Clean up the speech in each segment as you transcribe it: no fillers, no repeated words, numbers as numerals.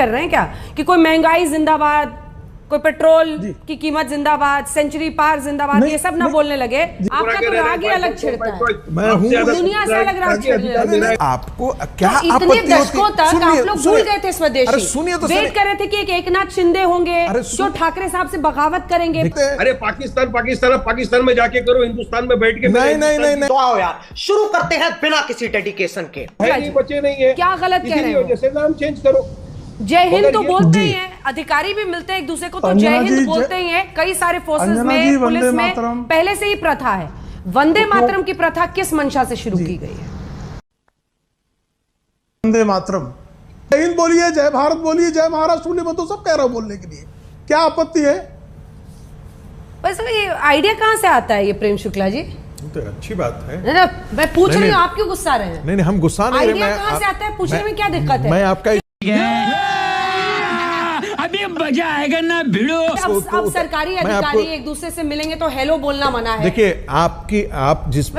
कर रहे हैं क्या कि कोई महंगाई जिंदाबाद, कोई पेट्रोल की कीमत जिंदाबाद, सेंचुरी पार जिंदाबाद, ये सब ना बोलने लगे। आपका तो राग ही अलग छिड़ता है, दुनिया से अलग राग छिड़ने लगे। आपको क्या तो इतने दशकों तक आप लोग भूल गए थे स्वदेशी, वेट कर रहे थे कि एक नाथ शिंदे होंगे जो ठाकरे साहब से बगावत करेंगे। अरे पाकिस्तान में जाके करो, हिंदुस्तान में बैठ के नहीं। तो आओ यार शुरू करते हैं बिना किसी डेडिकेशन के। बचे नहीं है, क्या गलत कह रहे हो? जैसे नाम चेंज करो। जय हिंद तो बोलते ही हैं, अधिकारी भी मिलते हैं एक दूसरे को तो जय हिंद बोलते ही हैं। कई सारे फोर्सेस में, पुलिस में पहले से ही प्रथा है। वंदे मातरम की प्रथा किस मंशा से शुरू की गई है? वंदे मातरम, जय हिंद बोलिए, जय भारत बोलिए, जय महाराष्ट्र बोलिए, मैं तो सब कह रहा हूं बोलने के लिए, क्या आपत्ति है? वैसे ये आइडिया कहां से आता है ये प्रेम शुक्ला जी? तो अच्छी बात है। मैं पूछ रही हूँ, आप क्यों गुस्सा रहे हैं? नहीं, हम गुस्सा नहीं रहे। आइडिया कहां से आता है पूछने में क्या दिक्कत है? मैं आपका अभी मजा आएगा ना भिड़ो। अब सरकारी अधिकारी एक दूसरे से मिलेंगे तो हेलो बोलना मना है। देखिए आप जिस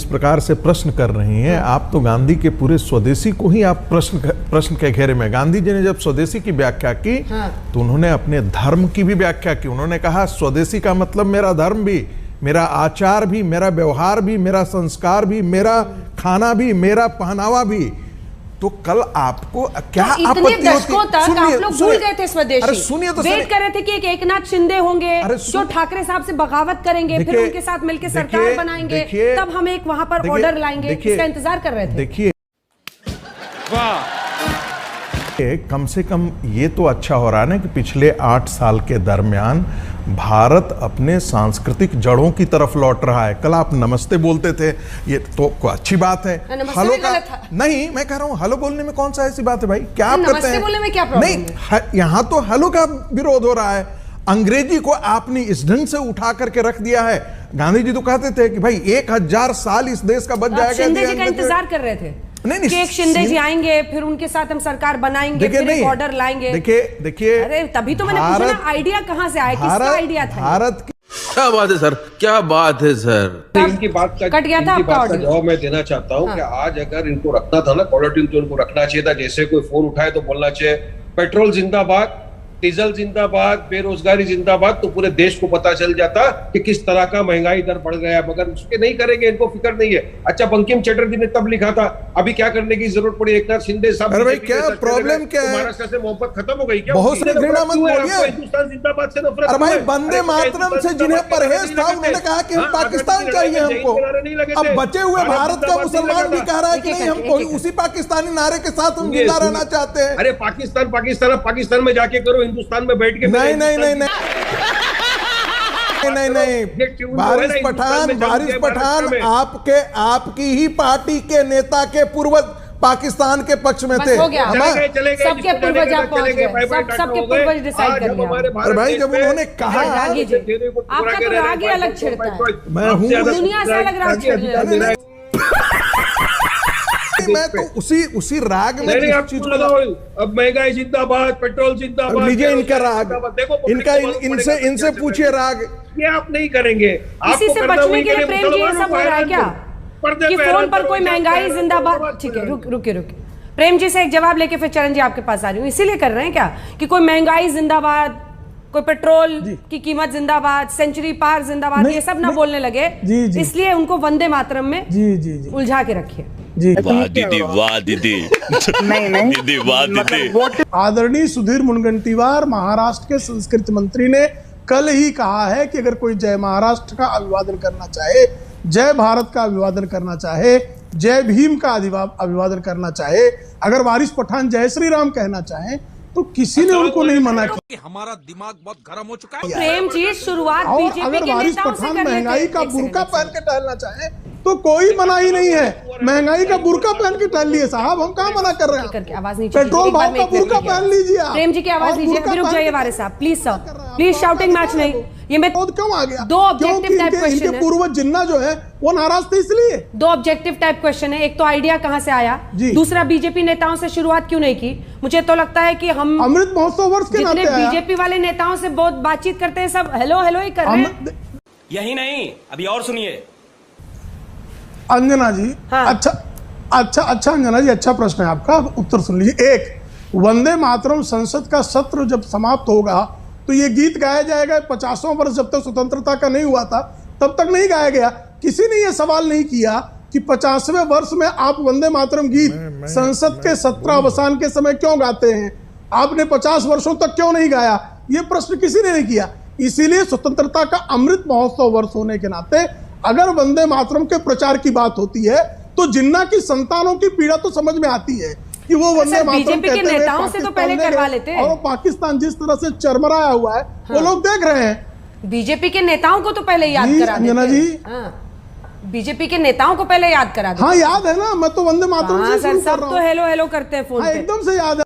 प्रकार से प्रश्न कर रही हैं, आप तो गांधी के पूरे स्वदेशी को ही आप प्रश्न के घेरे में। गांधी जी ने जब स्वदेशी की व्याख्या की तो उन्होंने अपने धर्म की भी व्याख्या की। उन्होंने कहा स्वदेशी का मतलब मेरा धर्म भी, मेरा आचार भी, मेरा व्यवहार भी, मेरा संस्कार भी, मेरा खाना भी, मेरा पहनावा भी। तो कल आपको क्या इतने दशकों तक आप लोग भूल गए थे स्वदेशी, सुनिए तो वेट कर रहे थे कि एक नाथ शिंदे होंगे जो ठाकरे साहब से बगावत करेंगे, फिर उनके साथ मिलकर सरकार बनाएंगे, तब हम एक वहां पर ऑर्डर लाएंगे। इसका इंतजार कर रहे थे। देखिए कम से कम ये तो अच्छा हो रहा है ना कि पिछले 8 साल के दरमियान भारत अपने सांस्कृतिक जड़ों की तरफ लौट रहा है। कल आप नमस्ते बोलते थे, ये तो अच्छी बात है। हेलो का नहीं, मैं कह रहा हूँ हेलो बोलने में कौन सा ऐसी बात है भाई? क्या आप करते हैं? बोलने में क्या प्रॉब्लम है? नहीं, यहाँ तो हेलो का विरोध हो रहा है। अंग्रेजी को आपने इस ढंग से उठा करके रख दिया है। गांधी जी तो कहते थे कि भाई 1000 साल इस देश का बच जाएगा। शिंदे जी का इंतजार कर रहे थे कि एक शिंदे जी आएंगे, फिर उनके साथ हम सरकार बनाएंगे, फिर एक ऑर्डर लाएंगे। देखिए अरे तभी तो मैंने पूछा ना आइडिया कहां से आया, किसका आइडिया था? भारत क्या बात है सर, क्या बात है सर। इनकी बात का कट गया था आपका ऑडियो। जवाब मैं देना चाहता हूँ कि आज अगर इनको रखना था ना कॉलर तो इनको रखना चाहिए था। जैसे कोई फोन उठाए तो बोलना चाहिए पेट्रोल जिंदाबाद, डीजल जिंदाबाद, बेरोजगारी जिंदाबाद, तो पूरे देश को पता चल जाता कि किस तरह का महंगाई दर बढ़ गया। मगर उसके नहीं करेंगे, इनको फिक्र नहीं है। अच्छा, बंकिम चटर्जी ने तब लिखा था, अभी क्या करने की जरूरत पड़ी? एक नाथ शिंदे साहब, अरे भाई क्या प्रॉब्लम क्या है? महाराष्ट्र से मोहब्बत खत्म हो गई क्या? बहुत से घृणा मत बोलिए। हिंदुस्तान जिंदाबाद से नफरत। अरे भाई वंदे मातरम से जिन्हें परहेज था उन्होंने कहा कि हम पाकिस्तान चाहिए हमको। अब बचे हुए भारत का मुसलमान भी कह रहा है कि नहीं, हमको उसी पाकिस्तानी नारे के साथ हम जिंदा रहना चाहते हैं। अरे पाकिस्तान में जाके करो, हिंदुस्तान में बैठ के नहीं। बारिश पठान आपकी ही पार्टी के नेता के पूर्वज पाकिस्तान के पक्ष में थे। सबके पूर्वज आप पहुंच गए, सबके पूर्वज डिसाइड कर लिया। अरे भाई जब उन्होंने कहा, आपका तो राग ही अलग छिड़ता है, मैं हूँ दुनिया से अलग राग छिड़ता। मैं तो उसी राग में इस चीज को अब महंगाई जिंदाबाद, पेट्रोल जिंदाबाद। लीजिए इनका राग, इनका इनसे पूछिए राग। ये आप नहीं करेंगे। इसी से बचने के लिए प्रेम जी ये सब हो रहा है क्या कि फोन पर कोई महंगाई जिंदाबाद? ठीक है, रुकिए प्रेम जी से एक जवाब लेके फिर चरण जी आपके पास आ रही हूँ। इसीलिए कर रहे हैं क्या कि कोई महंगाई जिंदाबाद, कोई पेट्रोल की कीमत जिंदाबाद, सेंचुरी पार जिंदाबाद, ये सब ना बोलने लगे, इसलिए उनको वंदे मातरम में उलझा के रखिए। वाह दीदी, वाह दीदी। नहीं दीदी, वाह दीदी। आदरणीय सुधीर मुनगंटीवार महाराष्ट्र के संस्कृति मंत्री ने कल ही कहा है कि अगर कोई जय महाराष्ट्र का अभिवादन करना चाहे, जय भारत का अभिवादन करना चाहे, जय भीम का अभिवादन करना चाहे, अगर वारिस पठान जय श्री राम कहना चाहे, तो किसी ने उनको नहीं मना किया। हमारा दिमाग बहुत गर्म हो चुका है। प्रेम जी शुरुआत बीजेपी अगर के वारिस नेताओं से पठान कर महंगाई लेते का हैं। बुर्का पहन के टहलना चाहे तो कोई मनाही नहीं है। महंगाई का बुर्का पहन के टहल लिए साहब, हम कहाँ मना कर रहे हैं? आवाज नहीं, पेट्रोल भाव का बुर्का पहन लीजिए आप। प्रेम जी की आवाज लीजिए, रुक जाइए वारिस साहब, please sir, please shouting match नहीं। ये मैं क्यों आ गया? दो ऑब्जेक्टिव टाइप क्वेश्चन है। पूर्वज जिन्ना जो है वो नाराज थे इसलिए। दो ऑब्जेक्टिव टाइप क्वेश्चन है। एक तो आइडिया कहां से आया, दूसरा बीजेपी नेताओं से शुरुआत क्यों नहीं की? मुझे तो लगता है कि हम अमृत महोत्सव वर्ष के नाते बीजेपी वाले नेताओं से बहुत बातचीत करते हैं, सब हेलो ही कर रहे हैं। यही नहीं, अभी और सुनिए अंजना जी। अच्छा अंजना जी, अच्छा प्रश्न है आपका, उत्तर सुन लीजिए। एक, वंदे मातरम संसद का सत्र जब समाप्त होगा तो ये गीत गाया जाएगा। 50वां वर्ष जब तक स्वतंत्रता का नहीं हुआ था तब तक नहीं गाया गया। किसी ने ये सवाल नहीं किया कि 50वें वर्ष में आप वंदे मातरम गीत संसद के सत्र अवसान के समय क्यों गाते हैं, आपने 50 वर्षों तक क्यों नहीं गाया, ये प्रश्न किसी ने नहीं किया। इसीलिए स्वतंत्रता का अमृत महोत्सव वर्ष होने के नाते अगर वंदे मातरम के प्रचार की बात होती है तो जिन्ना की संतानों की पीड़ा तो समझ में आती है कि वो वंदे मातरम बीजेपी के नेताओं से तो पहले करवा लेते हैं। और पाकिस्तान जिस तरह से चरमराया हुआ है वो लोग देख रहे हैं। बीजेपी के नेताओं को तो पहले याद करा देते अंजना जी, बीजेपी के नेताओं को पहले याद करा देते। हाँ याद है ना, मैं तो वंदे मातरम से शुरू कर सब रहा तो हूँ। हेलो हेलो करते हैं फोन पे। एकदम से याद है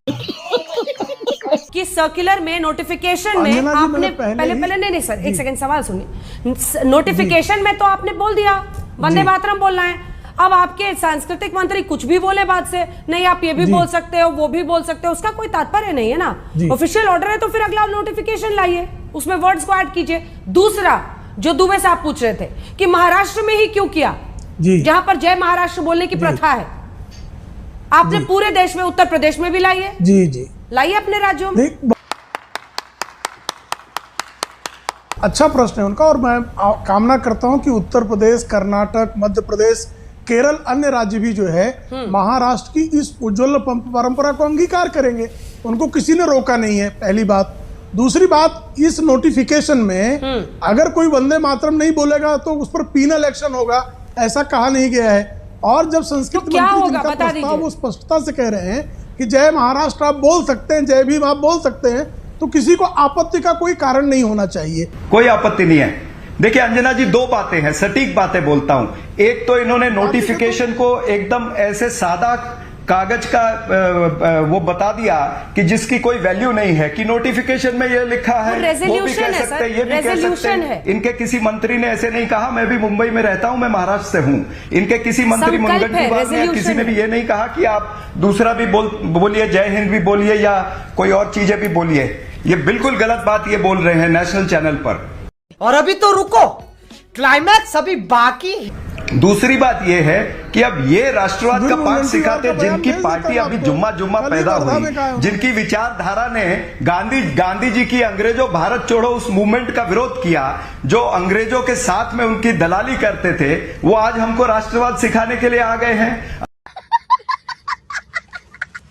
कि सर्कुलर में नोटिफिकेशन में अंजना जी, आपने मैंने पहले नहीं सर, एक सेकंड सवाल सुनिए। नोटिफिकेशन में तो आपने बोल दिया वंदे मातरम बोलना है। अब आपके सांस्कृतिक मंत्री कुछ भी बोले बात से, नहीं आप ये भी बोल सकते हो वो भी बोल सकते हो, उसका कोई तात्पर्य नहीं है ना। ऑफिशियल ऑर्डर है तो फिर अगला नोटिफिकेशन लाइए, उसमें वर्ड्स को ऐड कीजिए। दूसरा जो दुबे से आप पूछ रहे थे कि महाराष्ट्र में ही क्यों किया, जहां पर जय महाराष्ट्र बोलने की प्रथा है, आपने पूरे देश में, उत्तर प्रदेश में भी लाइए, जी लाइए अपने राज्यों में। अच्छा प्रश्न है उनका, और मैं कामना करता हूं कि उत्तर प्रदेश, कर्नाटक, मध्य प्रदेश, केरल, अन्य राज्य भी जो है महाराष्ट्र की इस उज्ज्वल परंपरा को अंगीकार करेंगे। उनको किसी ने रोका नहीं है, पहली बात। दूसरी बात, इस नोटिफिकेशन में अगर कोई वंदे मातरम नहीं बोलेगा तो उस पर पीनल एक्शन होगा, ऐसा कहा नहीं गया है। और जब संस्कृत तो क्या मंत्री होगा, जिनका बता प्रस्ताव वो दीजिए। स्पष्टता से कह रहे हैं कि जय महाराष्ट्र आप बोल सकते हैं, जय भीम आप बोल सकते हैं, तो किसी को आपत्ति का कोई कारण नहीं होना चाहिए। कोई आपत्ति नहीं है। देखिए अंजना जी, दो बातें हैं, सटीक बातें बोलता हूं। एक तो इन्होंने नोटिफिकेशन को एकदम ऐसे सादा कागज का वो बता दिया कि जिसकी कोई वैल्यू नहीं है, कि नोटिफिकेशन में ये लिखा है, वो भी कह सकते हैं, ये भी कह सकते हैं। इनके किसी मंत्री ने ऐसे नहीं कहा। मैं भी मुंबई में रहता हूं, मैं महाराष्ट्र से हूं। इनके किसी मंत्री मुनगंटीवार ने किसी ने भी ये नहीं कहा कि आप दूसरा भी बोलिए, जय हिंद भी बोलिए या कोई और चीजें भी बोलिए। ये बिल्कुल गलत बात ये बोल रहे हैं नेशनल चैनल पर। और अभी तो रुको, क्लाइमैक्स अभी बाकी। दूसरी बात यह है कि अब ये राष्ट्रवाद का पाठ सिखाते, जिनकी पार्टी अभी जुम्मा पैदा हुई, जिनकी विचारधारा ने गांधी जी की अंग्रेजों भारत छोड़ो उस मूवमेंट का विरोध किया, जो अंग्रेजों के साथ में उनकी दलाली करते थे, वो आज हमको राष्ट्रवाद सिखाने के लिए आ गए हैं।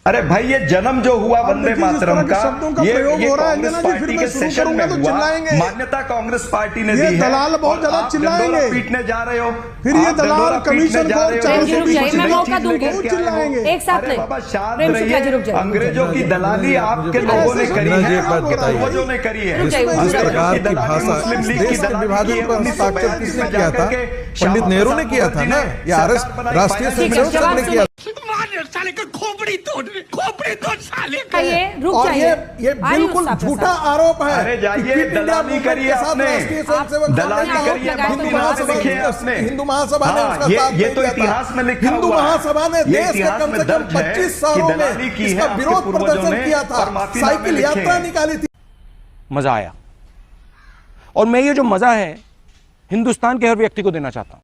अरे भाई, ये जन्म जो हुआ वंदे मातरम का, ये कांग्रेस पार्टी के सेशन में हुआ, मान्यता कांग्रेस पार्टी ने दी है। दलाल बहुत ज्यादा चिल्लाएंगे, पीटने जा रहे हो, फिर ये दलाल कमीशन को मैं मौका दूंगी, एक साथ नहीं, बाबा शांत रहिए। अंग्रेजों की दलाली आपके लोगों ने करी है, पूर्वजों ने करी है। जिस प्रकार की भाषा, देश के विभाजन पर हस्ताक्षर किसने किया था? पंडित नेहरू ने किया था ना, या राष्ट्रीय स्वयंसेवक ने किया। और ये बिल्कुल झूठा आरोप है। अरे जाइए, दलाली करिए आपने, दलाली करिए। हिंदू महासभा ने उसका साथ ये तो इतिहास में लिखा हुआ है। हिंदू महासभा ने देश के कम से कम 25 शहरों में इसका विरोध प्रदर्शन किया था, साइकिल यात्रा निकाली थी। मजा आया, और मैं ये जो मजा है हिंदुस्तान के हर व्यक्ति को देना चाहता हूं।